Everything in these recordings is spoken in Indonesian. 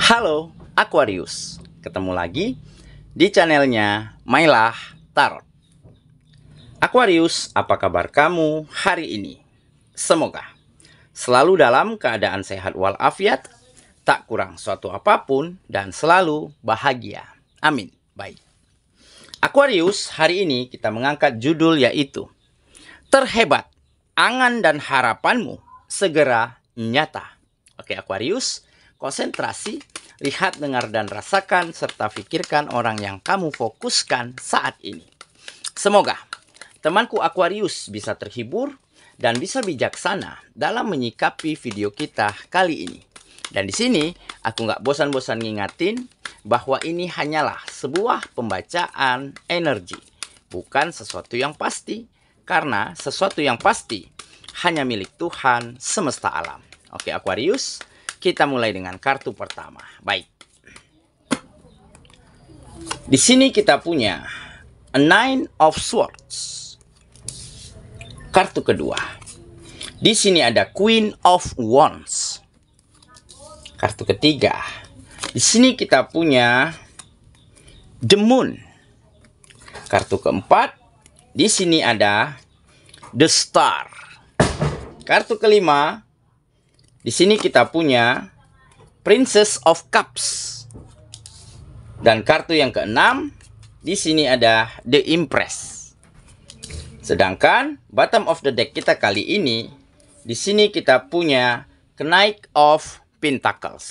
Halo Aquarius, ketemu lagi di channelnya Mailah Tarot. Aquarius, apa kabar kamu hari ini? Semoga selalu dalam keadaan sehat walafiat, tak kurang suatu apapun, dan selalu bahagia. Amin. Baik. Aquarius, hari ini kita mengangkat judul yaitu Terhebat, Angan dan Harapanmu Segera Nyata. Oke Aquarius, konsentrasi, lihat, dengar, dan rasakan, serta pikirkan orang yang kamu fokuskan saat ini. Semoga temanku Aquarius bisa terhibur dan bisa bijaksana dalam menyikapi video kita kali ini. Dan di sini aku nggak bosan-bosan ngingatin bahwa ini hanyalah sebuah pembacaan energi, bukan sesuatu yang pasti, karena sesuatu yang pasti hanya milik Tuhan semesta alam. Oke Aquarius, kita mulai dengan kartu pertama. Baik. Di sini kita punya a Nine of Swords. Kartu kedua. Di sini ada Queen of Wands. Kartu ketiga. Di sini kita punya The Moon. Kartu keempat. Di sini ada The Star. Kartu kelima. Di sini kita punya Princess of Cups. Dan kartu yang keenam, di sini ada The Empress. Sedangkan bottom of the deck kita kali ini, di sini kita punya Knight of Pentacles.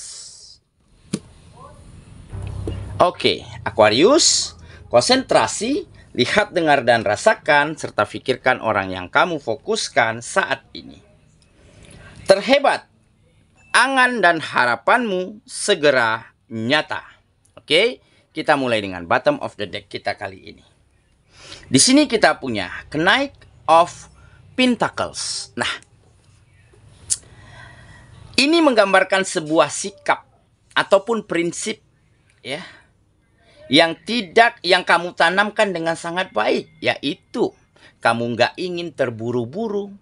Oke, Aquarius, konsentrasi, lihat, dengar, dan rasakan, serta pikirkan orang yang kamu fokuskan saat ini. Terhebat, angan dan harapanmu segera nyata. Oke, kita mulai dengan bottom of the deck kita kali ini. Di sini kita punya Knight of Pentacles. Nah, ini menggambarkan sebuah sikap ataupun prinsip ya yang kamu tanamkan dengan sangat baik, yaitu kamu nggak ingin terburu-buru,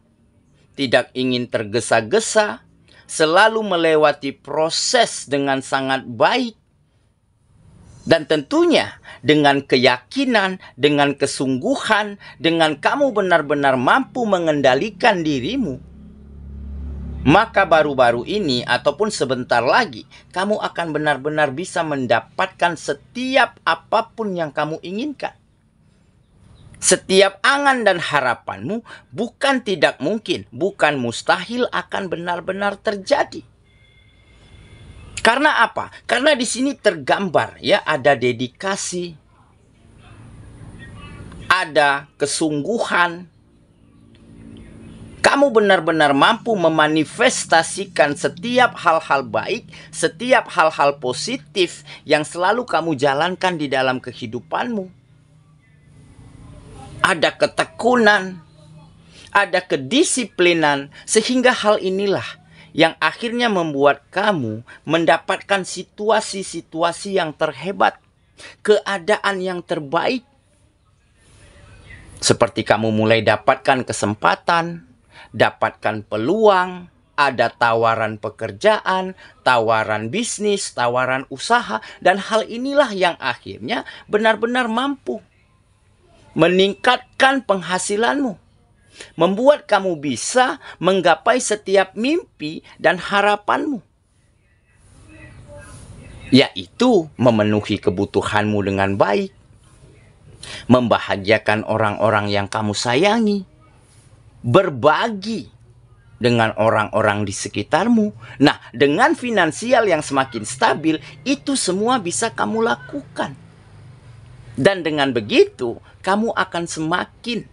tidak ingin tergesa-gesa, selalu melewati proses dengan sangat baik, dan tentunya dengan keyakinan, dengan kesungguhan, dengan kamu benar-benar mampu mengendalikan dirimu. Maka baru-baru ini ataupun sebentar lagi, kamu akan benar-benar bisa mendapatkan setiap apapun yang kamu inginkan. Setiap angan dan harapanmu bukan tidak mungkin, bukan mustahil akan benar-benar terjadi. Karena apa? Karena di sini tergambar ya, ada dedikasi, ada kesungguhan. Kamu benar-benar mampu memanifestasikan setiap hal-hal baik, setiap hal-hal positif yang selalu kamu jalankan di dalam kehidupanmu. Ada ketekunan, ada kedisiplinan, sehingga hal inilah yang akhirnya membuat kamu mendapatkan situasi-situasi yang terhebat, keadaan yang terbaik. Seperti kamu mulai dapatkan kesempatan, dapatkan peluang, ada tawaran pekerjaan, tawaran bisnis, tawaran usaha, dan hal inilah yang akhirnya benar-benar mampu meningkatkan penghasilanmu, membuat kamu bisa menggapai setiap mimpi dan harapanmu, yaitu memenuhi kebutuhanmu dengan baik, membahagiakan orang-orang yang kamu sayangi, berbagi dengan orang-orang di sekitarmu. Nah, dengan finansial yang semakin stabil, itu semua bisa kamu lakukan. Dan dengan begitu, kamu akan semakin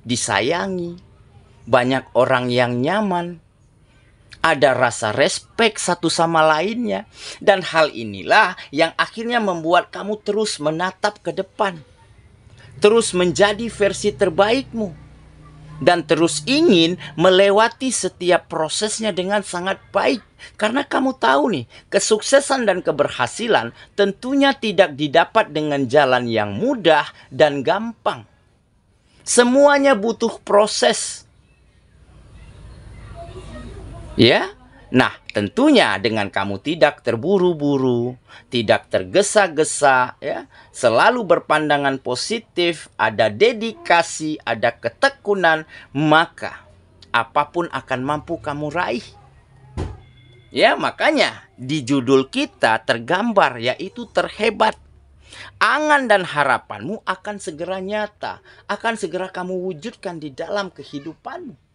disayangi, banyak orang yang nyaman, ada rasa respek satu sama lainnya. Dan hal inilah yang akhirnya membuat kamu terus menatap ke depan, terus menjadi versi terbaikmu, dan terus ingin melewati setiap prosesnya dengan sangat baik. Karena kamu tahu nih, kesuksesan dan keberhasilan tentunya tidak didapat dengan jalan yang mudah dan gampang. Semuanya butuh proses. Ya, Nah, tentunya dengan kamu tidak terburu-buru, tidak tergesa-gesa, ya, selalu berpandangan positif, ada dedikasi, ada ketekunan, maka apapun akan mampu kamu raih. Ya, makanya di judul kita tergambar yaitu terhebat. Angan dan harapanmu akan segera nyata, akan segera kamu wujudkan di dalam kehidupanmu.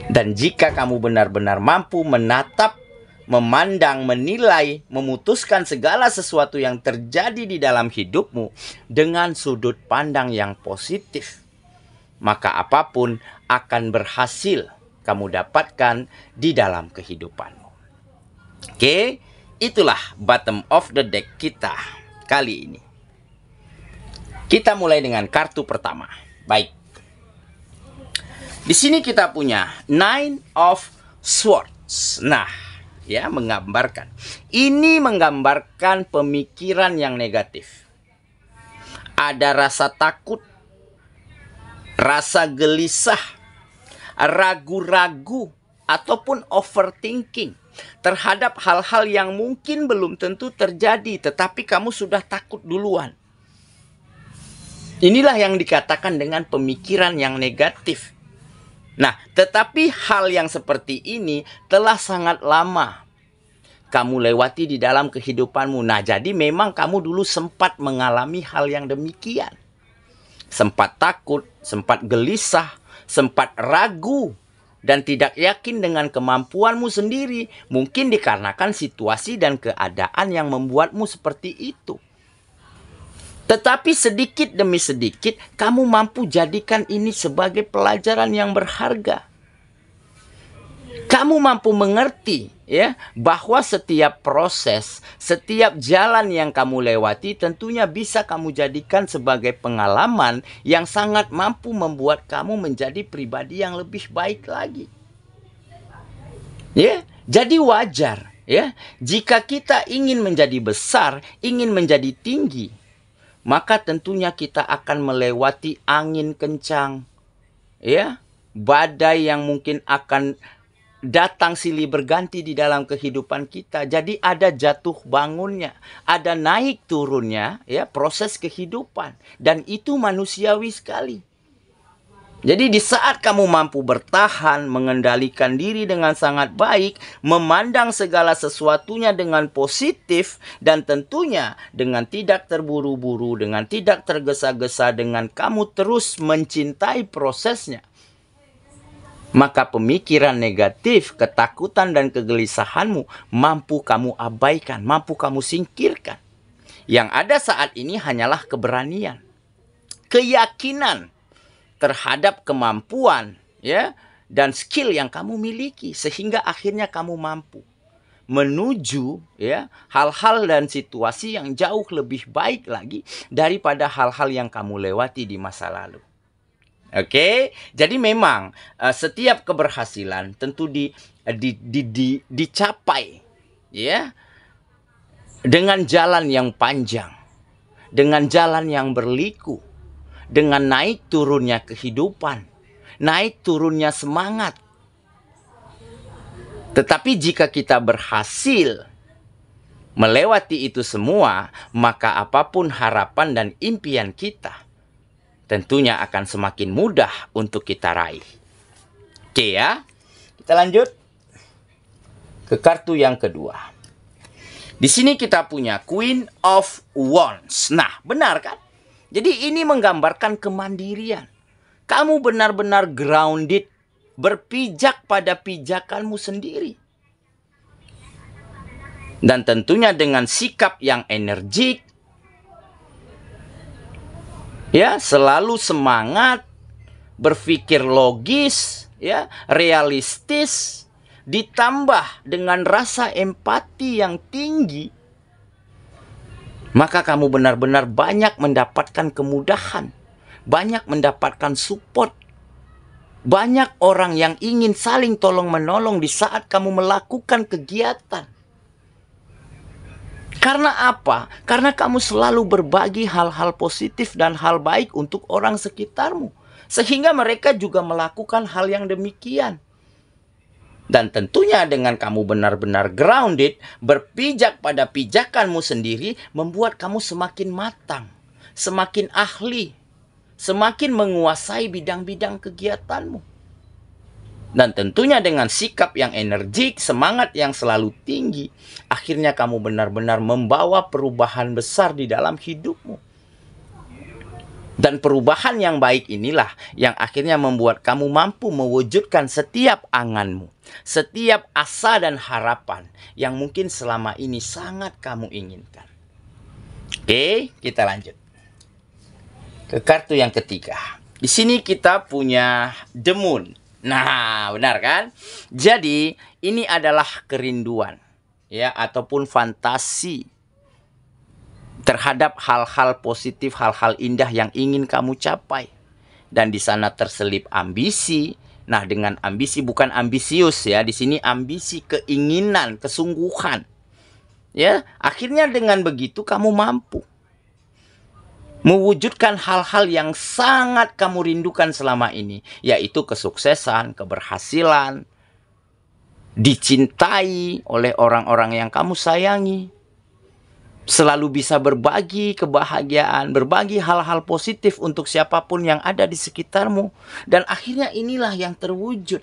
Dan jika kamu benar-benar mampu menatap, memandang, menilai, memutuskan segala sesuatu yang terjadi di dalam hidupmu dengan sudut pandang yang positif, maka apapun akan berhasil kamu dapatkan di dalam kehidupanmu. Oke, itulah bottom of the deck kita kali ini. Kita mulai dengan kartu pertama. Baik. Di sini kita punya Nine of Swords. Nah, ya, menggambarkan. Ini menggambarkan pemikiran yang negatif. Ada rasa takut, rasa gelisah, ragu-ragu, ataupun overthinking terhadap hal-hal yang mungkin belum tentu terjadi, tetapi kamu sudah takut duluan. Inilah yang dikatakan dengan pemikiran yang negatif. Nah, tetapi hal yang seperti ini telah sangat lama kamu lewati di dalam kehidupanmu. Nah, jadi memang kamu dulu sempat mengalami hal yang demikian. Sempat takut, sempat gelisah, sempat ragu, dan tidak yakin dengan kemampuanmu sendiri. Mungkin dikarenakan situasi dan keadaan yang membuatmu seperti itu. Tetapi sedikit demi sedikit kamu mampu jadikan ini sebagai pelajaran yang berharga. Kamu mampu mengerti, ya, bahwa setiap proses, setiap jalan yang kamu lewati tentunya bisa kamu jadikan sebagai pengalaman yang sangat mampu membuat kamu menjadi pribadi yang lebih baik lagi. Ya, jadi wajar, ya, jika kita ingin menjadi besar, ingin menjadi tinggi, maka tentunya kita akan melewati angin kencang, ya, badai yang mungkin akan datang silih berganti di dalam kehidupan kita. Jadi ada jatuh bangunnya, ada naik turunnya, ya, proses kehidupan, dan itu manusiawi sekali. Jadi di saat kamu mampu bertahan, mengendalikan diri dengan sangat baik, memandang segala sesuatunya dengan positif, dan tentunya dengan tidak terburu-buru, dengan tidak tergesa-gesa, dengan kamu terus mencintai prosesnya, maka pemikiran negatif, ketakutan, dan kegelisahanmu mampu kamu abaikan, mampu kamu singkirkan. Yang ada saat ini hanyalah keberanian, keyakinan terhadap kemampuan, ya, dan skill yang kamu miliki, sehingga akhirnya kamu mampu menuju, ya, hal-hal dan situasi yang jauh lebih baik lagi daripada hal-hal yang kamu lewati di masa lalu. Oke, jadi memang setiap keberhasilan tentu dicapai, ya, dengan jalan yang panjang, dengan jalan yang berliku, dengan naik turunnya kehidupan, naik turunnya semangat. Tetapi jika kita berhasil melewati itu semua, maka apapun harapan dan impian kita tentunya akan semakin mudah untuk kita raih. Oke, ya, kita lanjut ke kartu yang kedua. Di sini kita punya Queen of Wands. Nah, benar kan? Jadi ini menggambarkan kemandirian. Kamu benar-benar grounded, berpijak pada pijakanmu sendiri. Dan tentunya dengan sikap yang energik, ya, selalu semangat, berpikir logis, ya, realistis, ditambah dengan rasa empati yang tinggi, maka kamu benar-benar banyak mendapatkan kemudahan, banyak mendapatkan support, banyak orang yang ingin saling tolong-menolong di saat kamu melakukan kegiatan. Karena apa? Karena kamu selalu berbagi hal-hal positif dan hal baik untuk orang sekitarmu, sehingga mereka juga melakukan hal yang demikian. Dan tentunya dengan kamu benar-benar grounded, berpijak pada pijakanmu sendiri, membuat kamu semakin matang, semakin ahli, semakin menguasai bidang-bidang kegiatanmu. Dan tentunya dengan sikap yang energik, semangat yang selalu tinggi, akhirnya kamu benar-benar membawa perubahan besar di dalam hidupmu. Dan perubahan yang baik inilah yang akhirnya membuat kamu mampu mewujudkan setiap anganmu, setiap asa dan harapan yang mungkin selama ini sangat kamu inginkan. Oke, kita lanjut ke kartu yang ketiga. Di sini kita punya The Moon. Nah, benar kan? Jadi, ini adalah kerinduan, ya, ataupun fantasi terhadap hal-hal positif, hal-hal indah yang ingin kamu capai. Dan di sana terselip ambisi. Nah, dengan ambisi bukan ambisius ya, di sini ambisi, keinginan, kesungguhan. Ya, akhirnya dengan begitu kamu mampu mewujudkan hal-hal yang sangat kamu rindukan selama ini, yaitu kesuksesan, keberhasilan, dicintai oleh orang-orang yang kamu sayangi, selalu bisa berbagi kebahagiaan, berbagi hal-hal positif untuk siapapun yang ada di sekitarmu. Dan akhirnya inilah yang terwujud.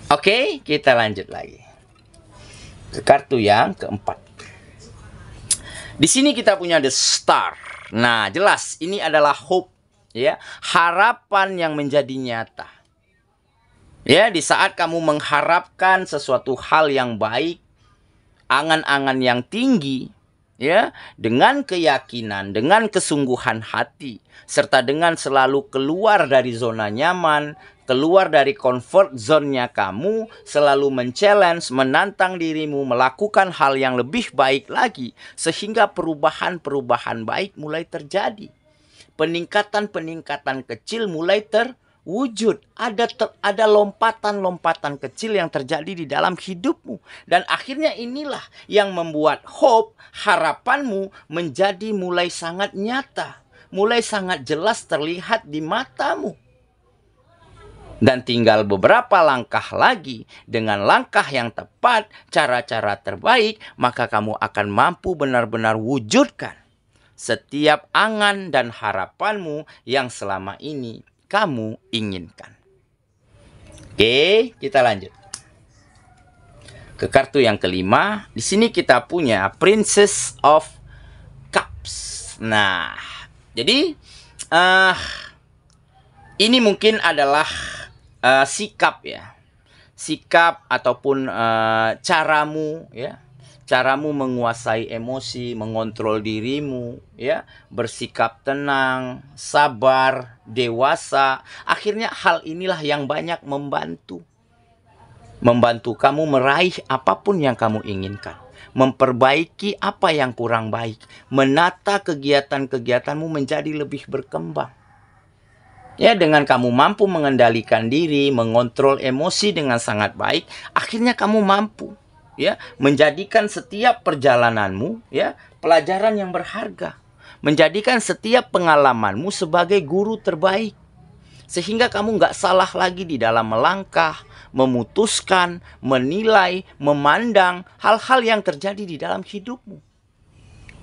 Oke, kita lanjut lagi ke kartu yang keempat. Di sini kita punya The Star. Nah, jelas ini adalah hope, ya, harapan yang menjadi nyata. Ya, di saat kamu mengharapkan sesuatu hal yang baik, angan-angan yang tinggi, ya, dengan keyakinan, dengan kesungguhan hati, serta dengan selalu keluar dari zona nyaman, keluar dari comfort zone-nya kamu, selalu men-challenge, menantang dirimu, melakukan hal yang lebih baik lagi, sehingga perubahan-perubahan baik mulai terjadi. Peningkatan-peningkatan kecil mulai terwujud. Ada lompatan-lompatan kecil yang terjadi di dalam hidupmu. Dan akhirnya inilah yang membuat hope, harapanmu menjadi mulai sangat nyata. Mulai sangat jelas terlihat di matamu. Dan tinggal beberapa langkah lagi, dengan langkah yang tepat, cara-cara terbaik, maka kamu akan mampu benar-benar wujudkan setiap angan dan harapanmu yang selama ini kamu inginkan. Oke, kita lanjut ke kartu yang kelima. Di sini kita punya Princess of Cups. Nah, jadi ini mungkin adalah sikap, ya, sikap ataupun caramu, ya, caramu menguasai emosi, mengontrol dirimu, ya, bersikap tenang, sabar, dewasa. Akhirnya hal inilah yang banyak membantu kamu meraih apapun yang kamu inginkan, memperbaiki apa yang kurang baik, menata kegiatan-kegiatanmu menjadi lebih berkembang. Ya, dengan kamu mampu mengendalikan diri, mengontrol emosi dengan sangat baik, akhirnya kamu mampu, ya, menjadikan setiap perjalananmu, ya, pelajaran yang berharga, menjadikan setiap pengalamanmu sebagai guru terbaik, sehingga kamu nggak salah lagi di dalam melangkah, memutuskan, menilai, memandang hal-hal yang terjadi di dalam hidupmu.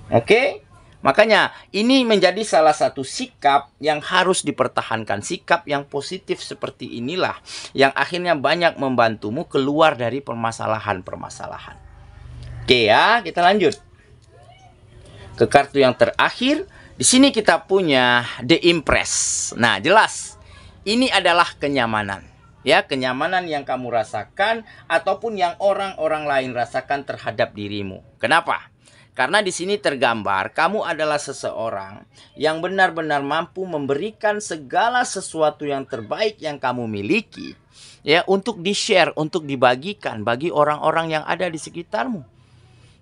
Oke? Makanya ini menjadi salah satu sikap yang harus dipertahankan. Sikap yang positif seperti inilah yang akhirnya banyak membantumu keluar dari permasalahan-permasalahan. Oke ya, kita lanjut ke kartu yang terakhir. Di sini kita punya The Empress. Nah, jelas ini adalah kenyamanan. Ya, kenyamanan yang kamu rasakan ataupun yang orang-orang lain rasakan terhadap dirimu. Kenapa? Karena di sini tergambar kamu adalah seseorang yang benar-benar mampu memberikan segala sesuatu yang terbaik yang kamu miliki, ya, untuk di-share, untuk dibagikan bagi orang-orang yang ada di sekitarmu.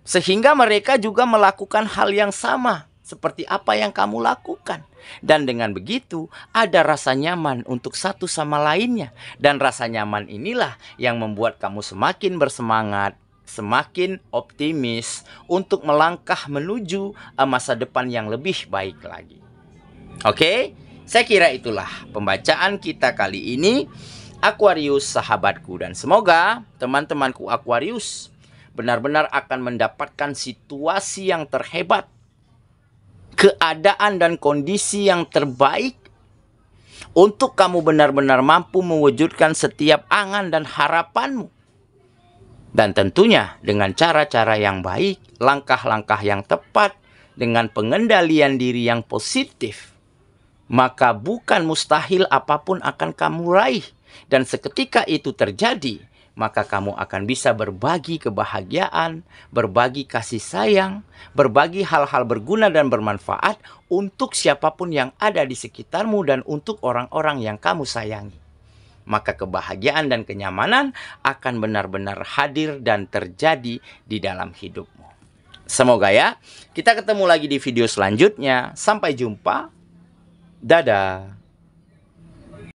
Sehingga mereka juga melakukan hal yang sama seperti apa yang kamu lakukan. Dan dengan begitu ada rasa nyaman untuk satu sama lainnya. Dan rasa nyaman inilah yang membuat kamu semakin bersemangat, semakin optimis untuk melangkah menuju masa depan yang lebih baik lagi. Oke, saya kira itulah pembacaan kita kali ini. Aquarius sahabatku, dan semoga teman-temanku Aquarius benar-benar akan mendapatkan situasi yang terhebat, keadaan dan kondisi yang terbaik untuk kamu benar-benar mampu mewujudkan setiap angan dan harapanmu. Dan tentunya dengan cara-cara yang baik, langkah-langkah yang tepat, dengan pengendalian diri yang positif, maka bukan mustahil apapun akan kamu raih. Dan seketika itu terjadi, maka kamu akan bisa berbagi kebahagiaan, berbagi kasih sayang, berbagi hal-hal berguna dan bermanfaat untuk siapapun yang ada di sekitarmu dan untuk orang-orang yang kamu sayangi. Maka kebahagiaan dan kenyamanan akan benar-benar hadir dan terjadi di dalam hidupmu. Semoga ya, kita ketemu lagi di video selanjutnya. Sampai jumpa. Dadah.